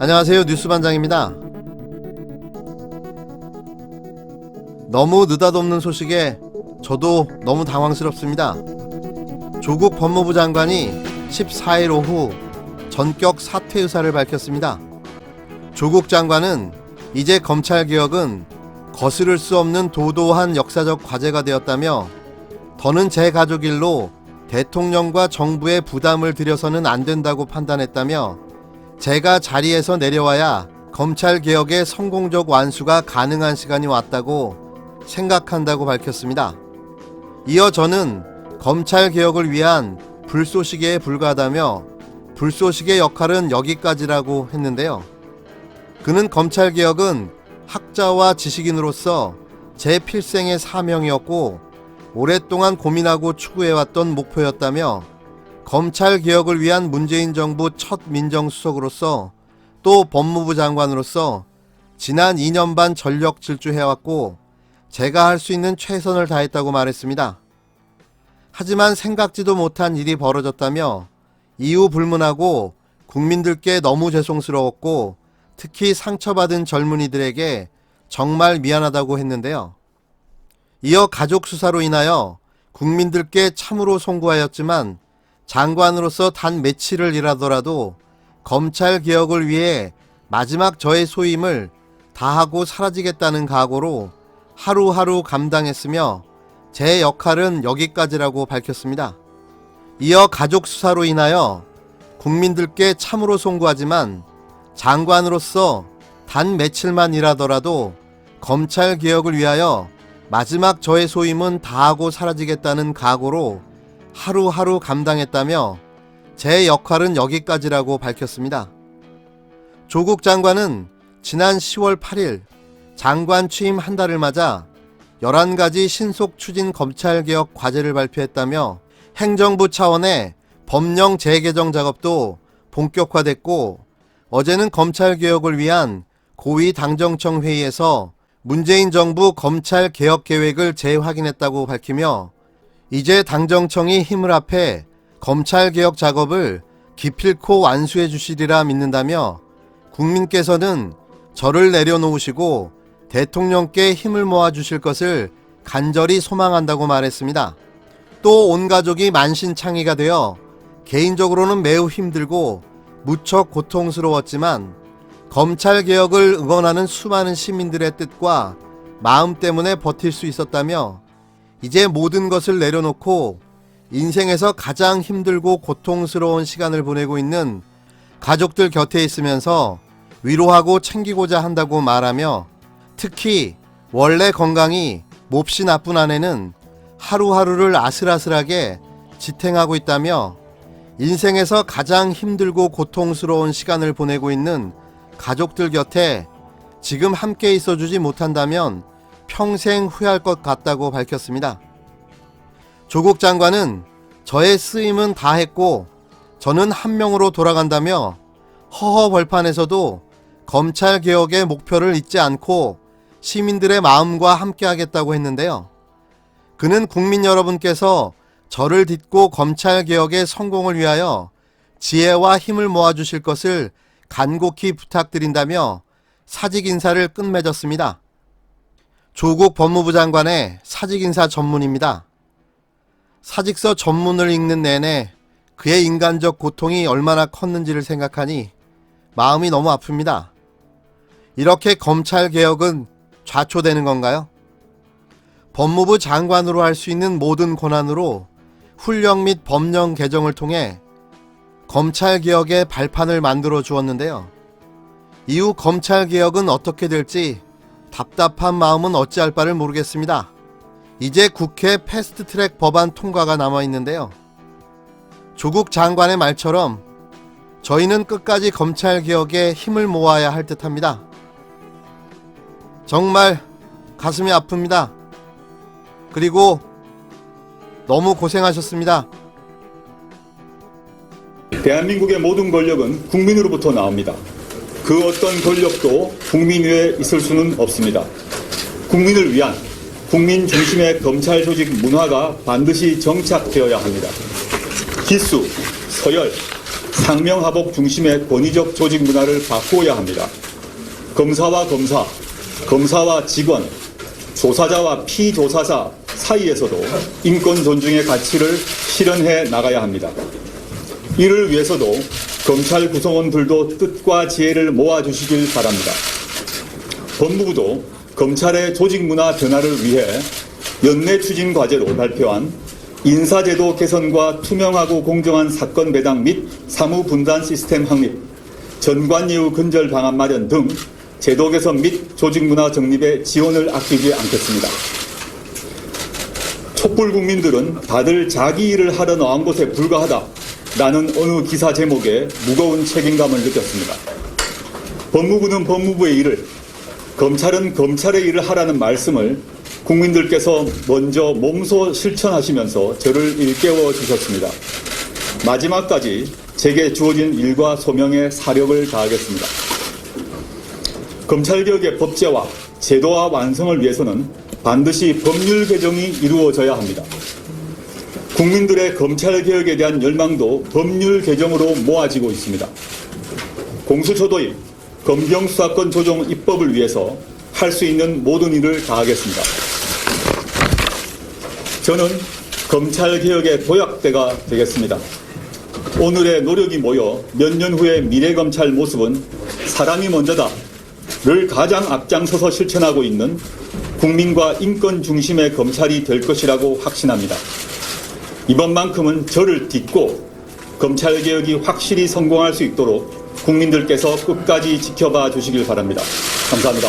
안녕하세요. 뉴스반장입니다. 너무 느닷없는 소식에 저도 너무 당황스럽습니다. 조국 법무부 장관이 14일 오후 전격 사퇴 의사를 밝혔습니다. 조국 장관은 이제 검찰개혁은 거스를 수 없는 도도한 역사적 과제가 되었다며 더는 제 가족 일로 대통령과 정부에 부담을 드려서는 안 된다고 판단했다며 제가 자리에서 내려와야 검찰개혁의 성공적 완수가 가능한 시간이 왔다고 생각한다고 밝혔습니다. 이어 저는 검찰개혁을 위한 불쏘시개에 불과하다며 불쏘시개 역할은 여기까지라고 했는데요. 그는 검찰개혁은 학자와 지식인으로서 제 필생의 사명이었고 오랫동안 고민하고 추구해왔던 목표였다며 검찰개혁을 위한 문재인 정부 첫 민정수석으로서 또 법무부 장관으로서 지난 2년 반 전력 질주해왔고 제가 할 수 있는 최선을 다했다고 말했습니다. 하지만 생각지도 못한 일이 벌어졌다며 이유 불문하고 국민들께 너무 죄송스러웠고 특히 상처받은 젊은이들에게 정말 미안하다고 했는데요. 이어 가족 수사로 인하여 국민들께 참으로 송구하였지만 장관으로서 단 며칠을 일하더라도 검찰개혁을 위해 마지막 저의 소임을 다하고 사라지겠다는 각오로 하루하루 감당했으며 제 역할은 여기까지라고 밝혔습니다. 이어 가족 수사로 인하여 국민들께 참으로 송구하지만 장관으로서 단 며칠만 일하더라도 검찰개혁을 위하여 마지막 저의 소임은 다하고 사라지겠다는 각오로 하루하루 감당했다며 제 역할은 여기까지라고 밝혔습니다. 조국 장관은 지난 10월 8일 장관 취임 한 달을 맞아 11가지 신속 추진 검찰개혁 과제를 발표했다며 행정부 차원의 법령 재개정 작업도 본격화됐고 어제는 검찰개혁을 위한 고위 당정청 회의에서 문재인 정부 검찰개혁 계획을 재확인했다고 밝히며 이제 당정청이 힘을 합해 검찰개혁 작업을 기필코 완수해 주시리라 믿는다며 국민께서는 저를 내려놓으시고 대통령께 힘을 모아 주실 것을 간절히 소망한다고 말했습니다. 또 온 가족이 만신창이가 되어 개인적으로는 매우 힘들고 무척 고통스러웠지만 검찰개혁을 응원하는 수많은 시민들의 뜻과 마음 때문에 버틸 수 있었다며 이제 모든 것을 내려놓고 인생에서 가장 힘들고 고통스러운 시간을 보내고 있는 가족들 곁에 있으면서 위로하고 챙기고자 한다고 말하며 특히 원래 건강이 몹시 나쁜 아내는 하루하루를 아슬아슬하게 지탱하고 있다며 인생에서 가장 힘들고 고통스러운 시간을 보내고 있는 가족들 곁에 지금 함께 있어주지 못한다면 평생 후회할 것 같다고 밝혔습니다. 조국 장관은 저의 쓰임은 다 했고 저는 한 명으로 돌아간다며 허허벌판에서도 검찰개혁의 목표를 잊지 않고 시민들의 마음과 함께하겠다고 했는데요. 그는 국민 여러분께서 저를 딛고 검찰개혁의 성공을 위하여 지혜와 힘을 모아주실 것을 간곡히 부탁드린다며 사직 인사를 끝맺었습니다. 조국 법무부 장관의 사직 인사 전문입니다. 사직서 전문을 읽는 내내 그의 인간적 고통이 얼마나 컸는지를 생각하니 마음이 너무 아픕니다. 이렇게 검찰개혁은 좌초되는 건가요? 법무부 장관으로 할 수 있는 모든 권한으로 훈령 및 법령 개정을 통해 검찰개혁의 발판을 만들어 주었는데요. 이후 검찰개혁은 어떻게 될지 답답한 마음은 어찌할 바를 모르겠습니다. 이제 국회 패스트트랙 법안 통과가 남아있는데요. 조국 장관의 말처럼 저희는 끝까지 검찰개혁에 힘을 모아야 할 듯합니다. 정말 가슴이 아픕니다. 그리고 너무 고생하셨습니다. 대한민국의 모든 권력은 국민으로부터 나옵니다. 그 어떤 권력도 국민 위에 있을 수는 없습니다. 국민을 위한 국민 중심의 검찰 조직 문화가 반드시 정착되어야 합니다. 기수, 서열, 상명하복 중심의 권위적 조직 문화를 바꾸어야 합니다. 검사와 검사, 검사와 직원, 조사자와 피조사자 사이에서도 인권 존중의 가치를 실현해 나가야 합니다. 이를 위해서도 검찰 구성원들도 뜻과 지혜를 모아주시길 바랍니다. 법무부도 검찰의 조직 문화 변화를 위해 연내 추진 과제로 발표한 인사제도 개선과 투명하고 공정한 사건 배당 및 사무 분단 시스템 확립, 전관예우 근절 방안 마련 등 제도 개선 및 조직 문화 정립에 지원을 아끼지 않겠습니다. 촛불 국민들은 다들 자기 일을 하러 나온 곳에 불과하다라는 어느 기사 제목에 무거운 책임감을 느꼈습니다. 법무부는 법무부의 일을, 검찰은 검찰의 일을 하라는 말씀을 국민들께서 먼저 몸소 실천하시면서 저를 일깨워 주셨습니다. 마지막까지 제게 주어진 일과 소명에 사력을 다하겠습니다. 검찰개혁의 법제화, 제도화 완성을 위해서는 반드시 법률 개정이 이루어져야 합니다. 국민들의 검찰개혁에 대한 열망도 법률 개정으로 모아지고 있습니다. 공수처 도입, 검경수사권 조정 입법을 위해서 할 수 있는 모든 일을 다하겠습니다. 저는 검찰개혁의 도약대가 되겠습니다. 오늘의 노력이 모여 몇 년 후의 미래검찰 모습은 사람이 먼저다를 가장 앞장서서 실천하고 있는 국민과 인권 중심의 검찰이 될 것이라고 확신합니다. 이번만큼은 저를 딛고 검찰개혁이 확실히 성공할 수 있도록 국민들께서 끝까지 지켜봐 주시길 바랍니다. 감사합니다.